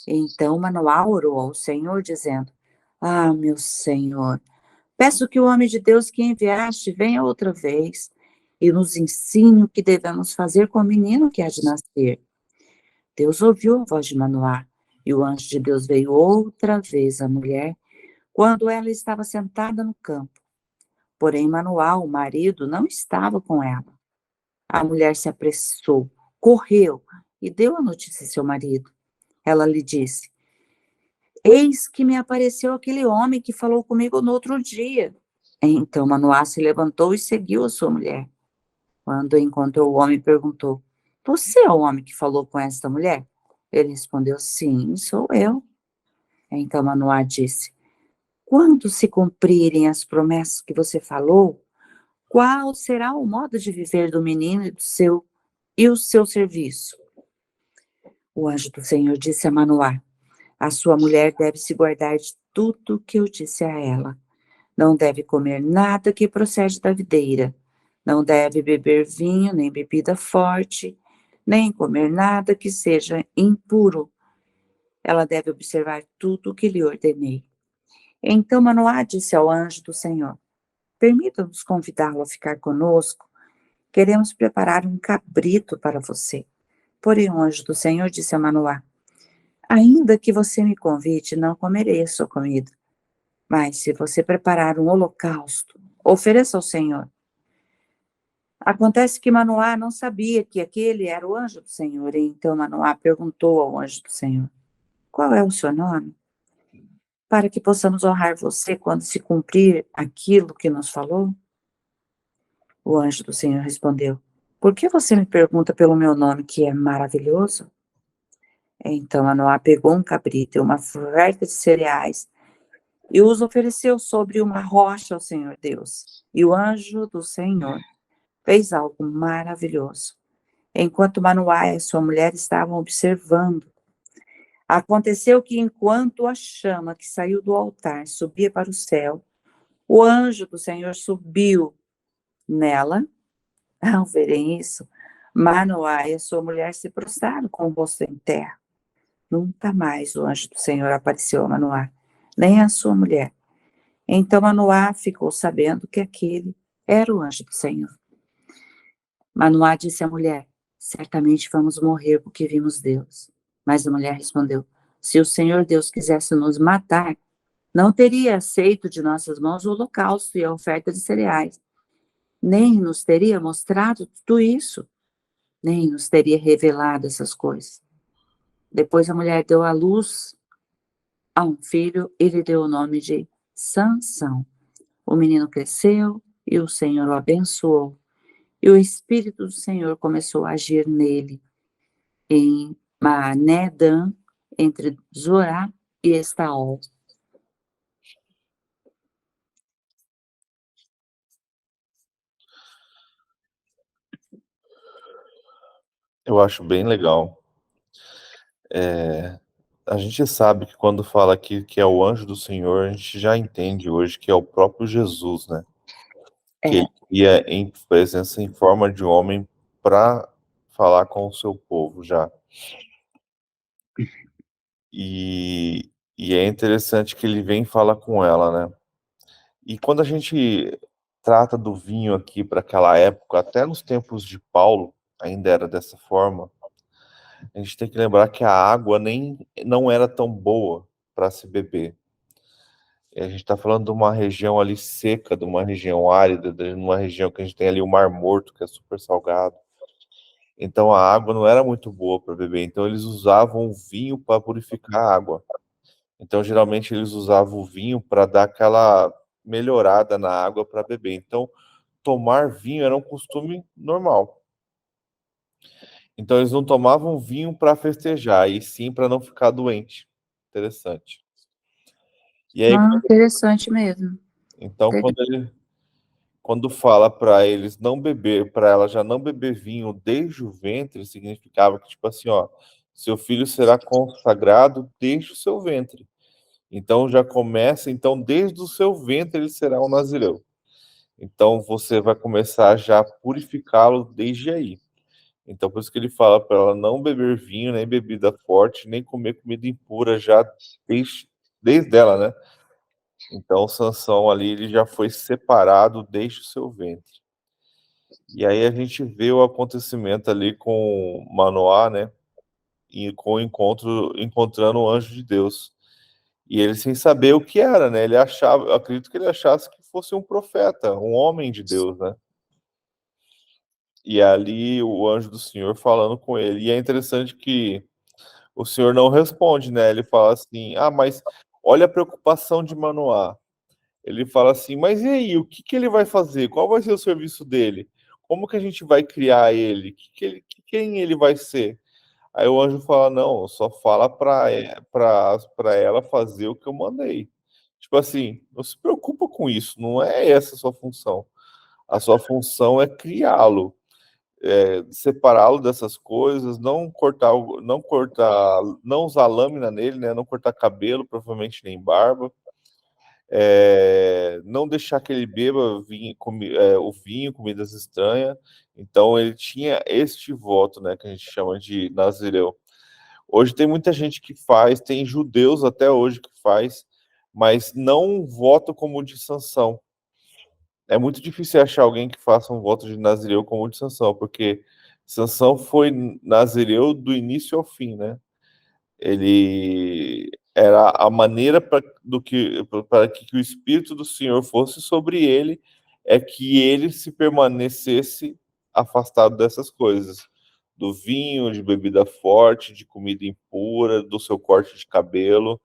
Então Manoá orou ao Senhor, dizendo: ah, meu Senhor, peço que o homem de Deus que enviaste venha outra vez e nos ensine o que devemos fazer com o menino que há de nascer. Deus ouviu a voz de Manoá, e o anjo de Deus veio outra vez à mulher, quando ela estava sentada no campo. Porém, Manoá, o marido, não estava com ela. A mulher se apressou, correu e deu a notícia a seu marido. Ela lhe disse: eis que me apareceu aquele homem que falou comigo no outro dia. Então Manoá se levantou e seguiu a sua mulher. Quando encontrou o homem, perguntou: você é o homem que falou com esta mulher? Ele respondeu: sim, sou eu. Então Manoá disse: quando se cumprirem as promessas que você falou, qual será o modo de viver do menino e o seu serviço? O anjo do Senhor disse a Manoá: a sua mulher deve se guardar de tudo que eu disse a ela. Não deve comer nada que procede da videira. Não deve beber vinho, nem bebida forte, nem comer nada que seja impuro. Ela deve observar tudo o que lhe ordenei. Então Manoá disse ao anjo do Senhor: permita-nos convidá-lo a ficar conosco. Queremos preparar um cabrito para você. Porém o anjo do Senhor disse a Manoá: ainda que você me convide, não comerei a sua comida. Mas se você preparar um holocausto, ofereça ao Senhor. Acontece que Manoá não sabia que aquele era o anjo do Senhor. E então Manoá perguntou ao anjo do Senhor: qual é o seu nome? Para que possamos honrar você quando se cumprir aquilo que nos falou? O anjo do Senhor respondeu: por que você me pergunta pelo meu nome, que é maravilhoso? Então Manoá pegou um cabrito e uma oferta de cereais e os ofereceu sobre uma rocha ao Senhor Deus. E o anjo do Senhor fez algo maravilhoso. Enquanto Manoá e sua mulher estavam observando, aconteceu que enquanto a chama que saiu do altar subia para o céu, o anjo do Senhor subiu nela. Ao verem isso, Manoá e a sua mulher se prostraram com o rosto em terra. Nunca mais o anjo do Senhor apareceu a Manoá, nem a sua mulher. Então Manoá ficou sabendo que aquele era o anjo do Senhor. Manoá disse à mulher: certamente vamos morrer porque vimos Deus. Mas a mulher respondeu: se o Senhor Deus quisesse nos matar, não teria aceito de nossas mãos o holocausto e a oferta de cereais, nem nos teria mostrado tudo isso, nem nos teria revelado essas coisas. Depois a mulher deu à luz a um filho e lhe deu o nome de Sansão. O menino cresceu e o Senhor o abençoou. E o Espírito do Senhor começou a agir nele, em Maanedã, entre Zorá e Estaol. Eu acho bem legal. A gente sabe que quando fala aqui que é o anjo do Senhor, a gente já entende hoje que é o próprio Jesus, né? Que É, ele ia em presença em forma de homem para falar com o seu povo já. E é interessante que ele vem falar com ela, né? E quando a gente trata do vinho aqui para aquela época, até nos tempos de Paulo, ainda era dessa forma, a gente tem que lembrar que a água nem não era tão boa para se beber. A gente está falando de uma região ali seca, de uma região árida, de uma região que a gente tem ali o Mar Morto, que é super salgado. Então a água não era muito boa para beber. Então eles usavam o vinho para purificar a água. Então geralmente eles usavam o vinho para dar aquela melhorada na água para beber. Então tomar vinho era um costume normal. Então eles não tomavam vinho para festejar, e sim para não ficar doente. Interessante. E aí, Interessante mesmo. então, quando fala para eles não beber, para ela já não beber vinho desde o ventre, significava que, tipo assim, ó, seu filho será consagrado desde o seu ventre. Então já começa, então desde o seu ventre ele será um nazireu. Então você vai começar já a purificá-lo desde aí. Então por isso que ele fala para ela não beber vinho, nem bebida forte, nem comer comida impura já desde ela, né? Então Sansão ali ele já foi separado desde o seu ventre. E aí a gente vê o acontecimento ali com Manoá, né? E com o encontrando o anjo de Deus. E ele sem saber o que era, né? Ele achava, eu acredito que ele achasse que fosse um profeta, um homem de Deus, né? E ali o anjo do Senhor falando com ele. E é interessante que o Senhor não responde, né? Ele fala assim: "Ah, mas olha a preocupação de Manoá". Ele fala assim: "Mas e aí, o que que ele vai fazer? Qual vai ser o serviço dele? Como que a gente vai criar ele? Quem ele vai ser?" Aí o anjo fala: "Não, só fala para ela fazer o que eu mandei." Tipo assim, não se preocupa com isso, não é essa a sua função. A sua função é criá-lo, separá-lo dessas coisas, não usar lâmina nele, né? Não cortar cabelo, provavelmente nem barba. Não deixar que ele beba o vinho, comidas estranhas. Então ele tinha este voto, né, que a gente chama de Nazireu. Hoje tem muita gente que faz, tem judeus até hoje que faz, mas não voto como o de Sansão. É muito difícil achar alguém que faça um voto de Nazireu como o de Sansão, porque Sansão foi Nazireu do início ao fim, né? Ele era a maneira para que o Espírito do Senhor fosse sobre ele, é que ele se permanecesse afastado dessas coisas, do vinho, de bebida forte, de comida impura, do seu corte de cabelo.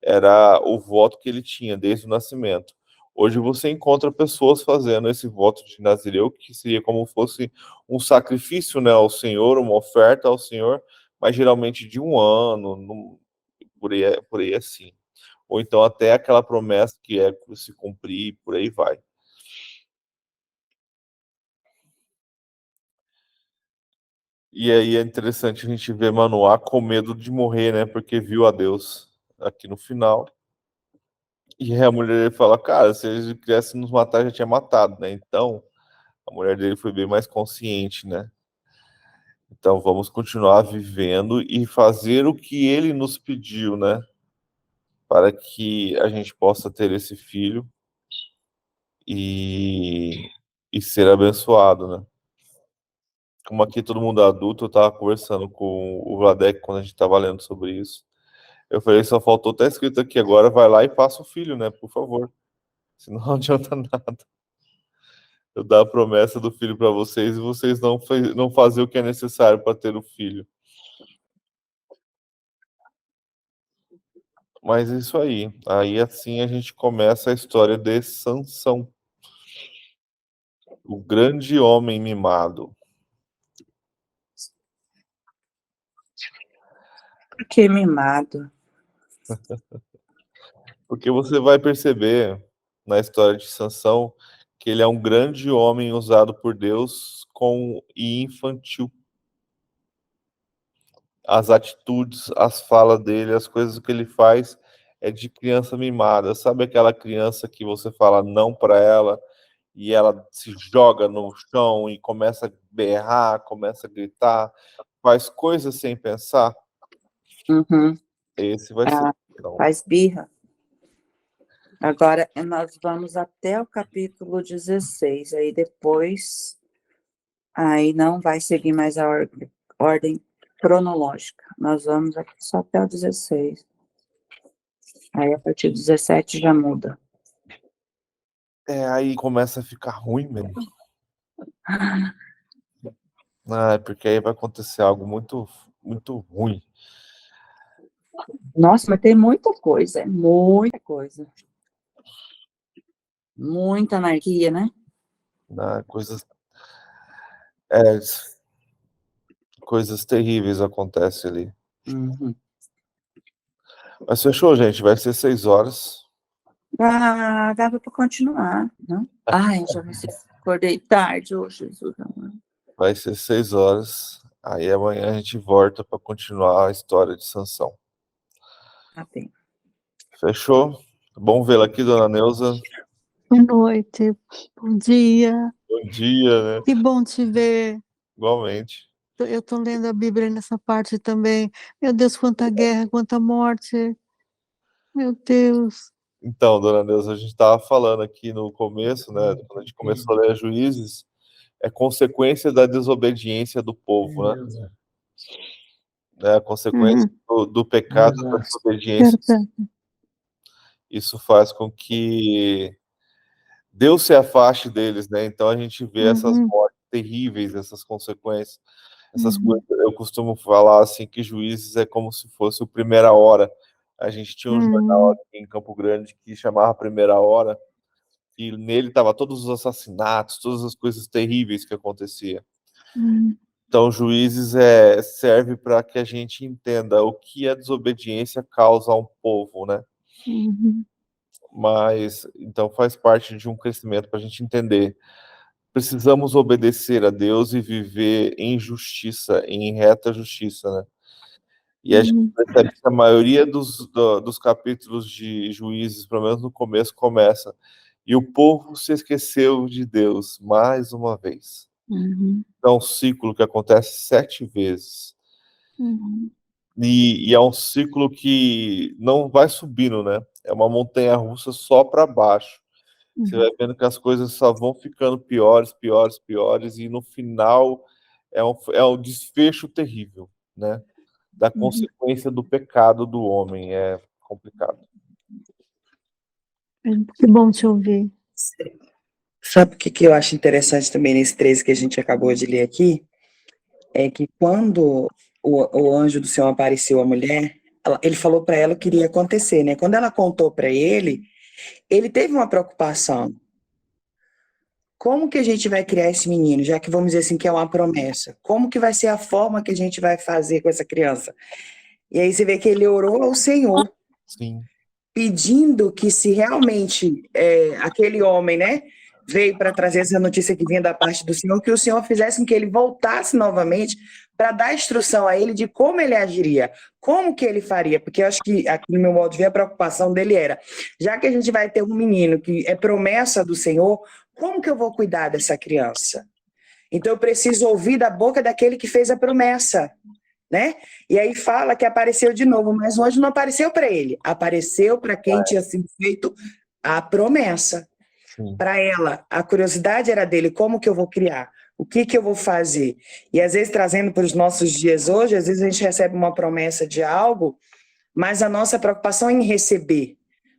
Era o voto que ele tinha desde o nascimento. Hoje você encontra pessoas fazendo esse voto de Nazireu, que seria como fosse um sacrifício, né, ao Senhor, uma oferta ao Senhor, mas geralmente de um ano, por aí assim. Ou então até aquela promessa que é se cumprir, por aí vai. E aí é interessante a gente ver Manoá com medo de morrer, né, porque viu a Deus aqui no final. E aí a mulher dele fala: "Cara, se ele quisesse nos matar, já tinha matado, né?" Então, a mulher dele foi bem mais consciente, né? Então, vamos continuar vivendo e fazer o que ele nos pediu, né? Para que a gente possa ter esse filho e, e ser abençoado, né? Como aqui todo mundo é adulto, eu estava conversando com o Vladek quando a gente estava lendo sobre isso. Eu falei: só faltou estar escrito aqui agora, vai lá e faça o filho, né? Por favor. Senão não adianta nada. Eu dar a promessa do filho para vocês e vocês não fazer o que é necessário para ter o filho. Mas é isso aí. Aí assim a gente começa a história de Sansão, o grande homem mimado. Que mimado. Porque você vai perceber na história de Sansão que ele é um grande homem usado por Deus e infantil. As atitudes, as falas dele, as coisas que ele faz é de criança mimada. Sabe aquela criança que você fala não para ela e ela se joga no chão e começa a berrar, começa a gritar, faz coisas sem pensar? Uhum. Esse vai ser. Ah, faz birra. Agora, nós vamos até o capítulo 16, aí depois, aí não vai seguir mais a ordem cronológica. Nós vamos aqui só até o 16. Aí a partir do 17 já muda. Aí começa a ficar ruim mesmo. Porque aí vai acontecer algo muito, muito ruim. Nossa, mas tem muita coisa, muita coisa. Muita anarquia, né? Coisas terríveis acontecem ali. Uhum. Mas fechou, gente. Vai ser 6 horas. Dava para continuar, não? Ai, já me acordei tarde hoje, Jesus. Vai ser 6 horas. Aí amanhã a gente volta para continuar a história de Sansão. Tá bem. Fechou? Bom vê-la aqui, dona Neuza. Boa noite, bom dia. Bom dia, né? Que bom te ver. Igualmente. Eu estou lendo a Bíblia nessa parte também. Meu Deus, quanta guerra, quanta morte. Meu Deus. Então, dona Neuza, a gente estava falando aqui no começo, né? Quando a gente começou a ler Juízes, é consequência da desobediência do povo, né? A consequência do pecado da desobediência. Verdade. Isso faz com que Deus se afaste deles, né? Então a gente vê essas mortes terríveis, essas consequências, essas coisas. Eu costumo falar assim que Juízes é como se fosse o Primeira Hora. A gente tinha um jornal aqui em Campo Grande que chamava Primeira Hora, e nele tava todos os assassinatos, todas as coisas terríveis que aconteciam. Então, Juízes serve para que a gente entenda o que a desobediência causa a um povo, né? Mas, então, faz parte de um crescimento para a gente entender. Precisamos obedecer a Deus e viver em justiça, em reta justiça, né? E a gente percebe que a maioria dos capítulos de Juízes, pelo menos no começo, começa: e o povo se esqueceu de Deus mais uma vez. É um ciclo que acontece 7 vezes. E é um ciclo que não vai subindo, né? É uma montanha-russa só para baixo. Você vai vendo que as coisas só vão ficando piores, piores, piores, e no final é um desfecho terrível, né? Da consequência do pecado do homem. É complicado. Que bom te ouvir. Sabe o que eu acho interessante também nesse 13 que a gente acabou de ler aqui? É que quando o anjo do Senhor apareceu à mulher, ele falou para ela o que iria acontecer, né? Quando ela contou para ele teve uma preocupação. Como que a gente vai criar esse menino, já que vamos dizer assim que é uma promessa? Como que vai ser a forma que a gente vai fazer com essa criança? E aí você vê que ele orou ao Senhor. Sim. Pedindo que se realmente aquele homem, né, veio para trazer essa notícia que vinha da parte do Senhor, que o Senhor fizesse com que ele voltasse novamente para dar instrução a ele de como ele agiria, como que ele faria, porque eu acho que, aqui no meu modo de ver, a preocupação dele era, já que a gente vai ter um menino que é promessa do Senhor, como que eu vou cuidar dessa criança? Então eu preciso ouvir da boca daquele que fez a promessa, né? E aí fala que apareceu de novo, mas o anjo não apareceu para ele, apareceu para quem tinha sido feito a promessa. Para ela, a curiosidade era dele, como que eu vou criar? O que que eu vou fazer? E às vezes, trazendo para os nossos dias hoje, às vezes a gente recebe uma promessa de algo, mas a nossa preocupação é em receber.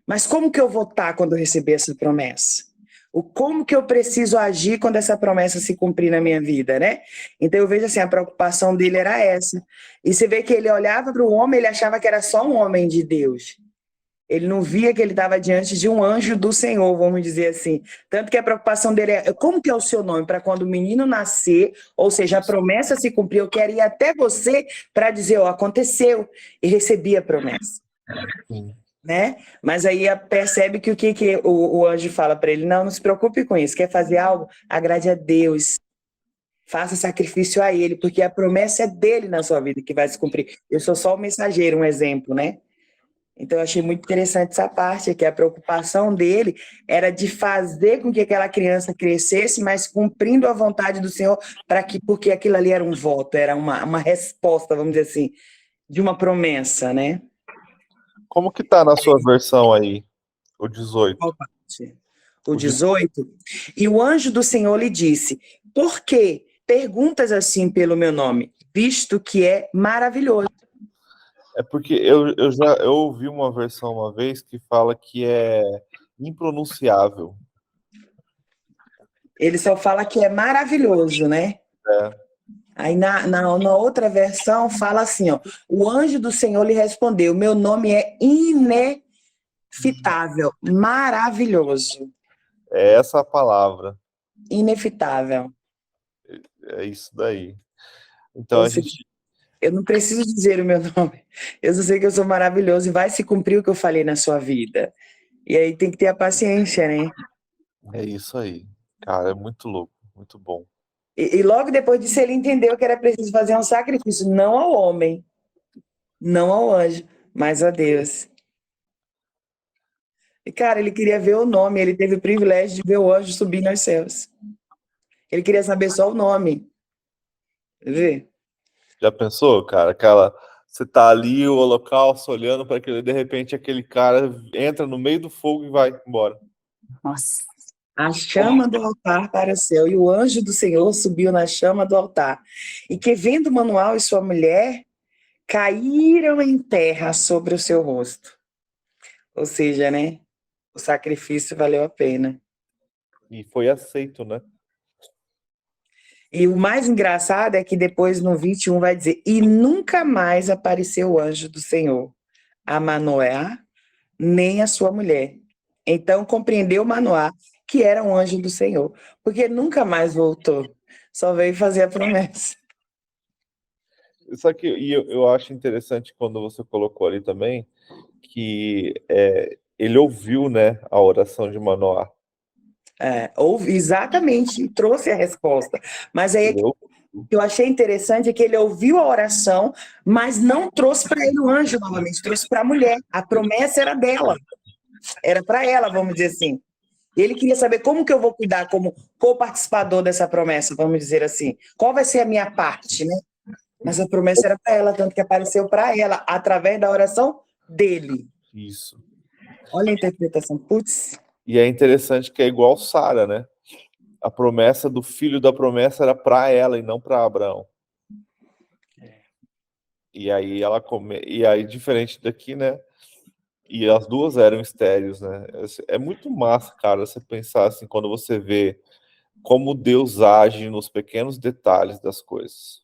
Mas como que eu vou estar quando eu receber essa promessa? Como que eu preciso agir quando essa promessa se cumprir na minha vida, né? Então eu vejo assim, a preocupação dele era essa. E você vê que ele olhava para o homem, ele achava que era só um homem de Deus. Ele não via que ele estava diante de um anjo do Senhor, vamos dizer assim. Tanto que a preocupação dele é, como que é o seu nome? Para quando o menino nascer, ou seja, a promessa se cumprir, eu quero ir até você para dizer, ó, aconteceu, e recebi a promessa. Né? Mas aí percebe que o anjo fala para ele, não se preocupe com isso, quer fazer algo? Agrade a Deus, faça sacrifício a ele, porque a promessa é dele na sua vida que vai se cumprir. Eu sou só o mensageiro, um exemplo, né? Então eu achei muito interessante essa parte, que a preocupação dele era de fazer com que aquela criança crescesse, mas cumprindo a vontade do Senhor, porque aquilo ali era um voto, era uma resposta, vamos dizer assim, de uma promessa, né? Como que tá na sua versão aí, o 18? O 18. E o anjo do Senhor lhe disse, por que perguntas assim pelo meu nome, visto que é maravilhoso? É porque eu ouvi uma versão uma vez que fala que é impronunciável. Ele só fala que é maravilhoso, né? É. Aí na outra versão fala assim, ó, o anjo do Senhor lhe respondeu, meu nome é inefitável, maravilhoso, É essa a palavra. inefitável. É isso daí. Então Ou a seja, gente. eu não preciso dizer o meu nome, eu só sei que eu sou maravilhoso e vai se cumprir o que eu falei na sua vida. E aí tem que ter a paciência, né? É isso aí. Cara, é muito louco, muito bom. E logo depois disso ele entendeu que era preciso fazer um sacrifício, não ao homem, não ao anjo, mas a Deus. E, cara, ele queria ver o nome, ele teve o privilégio de ver o anjo subir aos céus. Ele queria saber só o nome. Vê? Já pensou, cara? Você tá ali, o holocausto, olhando para aquele, de repente aquele cara entra no meio do fogo e vai embora. Nossa. A chama do altar para o céu, e o anjo do Senhor subiu na chama do altar. E que, vendo Manoel e sua mulher, caíram em terra sobre o seu rosto. Ou seja, né? O sacrifício valeu a pena. E foi aceito, né? E o mais engraçado é que depois no 21 vai dizer, e nunca mais apareceu o anjo do Senhor a Manoá, nem a sua mulher. Então compreendeu Manoá que era um anjo do Senhor, porque nunca mais voltou, só veio fazer a promessa. Só que eu acho interessante quando você colocou ali também que ele ouviu, né, a oração de Manoá. Exatamente, trouxe a resposta. Mas aí Entendeu? o que eu achei interessante é que ele ouviu a oração, mas não trouxe para ele o anjo novamente, trouxe para a mulher. A promessa era dela, era para ela, vamos dizer assim. Ele queria saber como que eu vou cuidar como co-participador dessa promessa, vamos dizer assim. Qual vai ser a minha parte, né? Mas a promessa era para ela, tanto que apareceu para ela, através da oração dele. Isso. Olha a interpretação. Putz. E é interessante que é igual Sara, né? A promessa do filho da promessa era para ela e não para Abraão. E aí diferente daqui, né? E as duas eram estéreis, né? É muito massa, cara, você pensar assim, quando você vê como Deus age nos pequenos detalhes das coisas.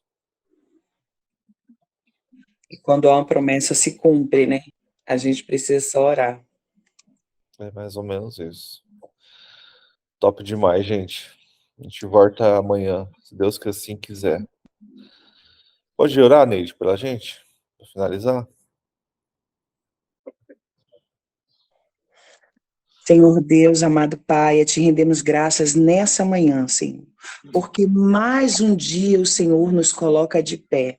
E quando há uma promessa, se cumpre, né? A gente precisa só orar. É mais ou menos isso. Top demais, gente. A gente volta amanhã, se Deus que assim quiser. Pode orar, Neide, pela gente? Para finalizar? Senhor Deus, amado Pai, te rendemos graças nessa manhã, Senhor, porque mais um dia o Senhor nos coloca de pé.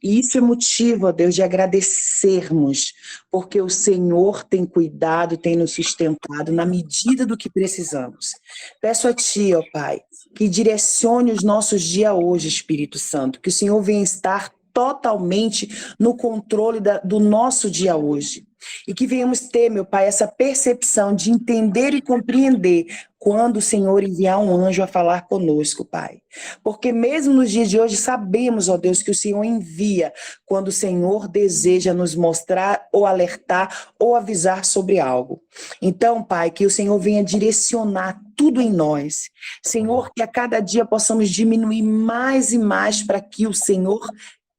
E isso é motivo, ó Deus, de agradecermos, porque o Senhor tem cuidado, tem nos sustentado na medida do que precisamos. Peço a Ti, ó Pai, que direcione os nossos dias hoje, Espírito Santo, que o Senhor venha estar totalmente no controle do nosso dia hoje. E que venhamos ter, meu Pai, essa percepção de entender e compreender quando o Senhor enviar um anjo a falar conosco, Pai. Porque mesmo nos dias de hoje sabemos, ó Deus, que o Senhor envia quando o Senhor deseja nos mostrar ou alertar ou avisar sobre algo. Então, Pai, que o Senhor venha direcionar tudo em nós. Senhor, que a cada dia possamos diminuir mais e mais para que o Senhor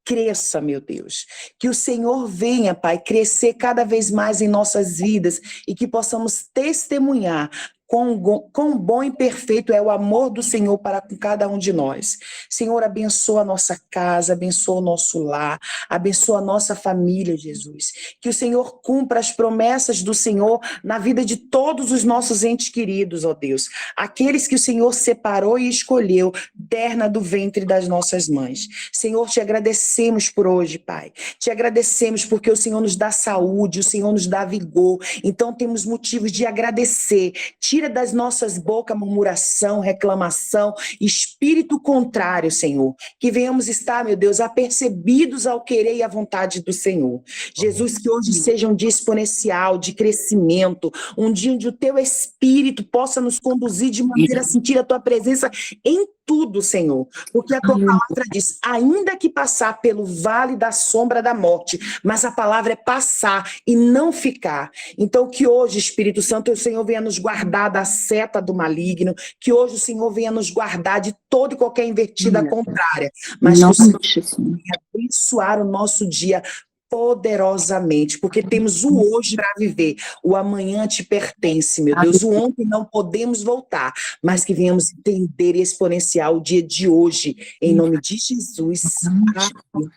cresça, meu Deus. Que o Senhor venha, Pai, crescer cada vez mais em nossas vidas e que possamos testemunhar quão bom e perfeito é o amor do Senhor para com cada um de nós. Senhor, abençoa a nossa casa, abençoa o nosso lar, abençoa a nossa família, Jesus. Que o Senhor cumpra as promessas do Senhor na vida de todos os nossos entes queridos, ó Deus. Aqueles que o Senhor separou e escolheu, terna do ventre das nossas mães. Senhor, te agradecemos por hoje, Pai. Te agradecemos porque o Senhor nos dá saúde, o Senhor nos dá vigor. Então temos motivos de agradecer. Tira das nossas bocas murmuração, reclamação, espírito contrário, Senhor. Que venhamos estar, meu Deus, apercebidos ao querer e à vontade do Senhor. Jesus, que hoje seja um dia exponencial, de crescimento, um dia onde o teu Espírito possa nos conduzir de maneira a sentir a tua presença em tudo, Senhor, porque a tua palavra diz, ainda que passar pelo vale da sombra da morte, mas a palavra é passar e não ficar. Então, que hoje, Espírito Santo, o Senhor venha nos guardar da seta do maligno, que hoje o Senhor venha nos guardar de toda e qualquer invertida contrária, mas que o Senhor venha abençoar o nosso dia poderosamente, porque temos o hoje para viver, o amanhã te pertence, meu Deus, o ontem não podemos voltar, mas que venhamos entender e exponenciar o dia de hoje, em nome de Jesus. Amém.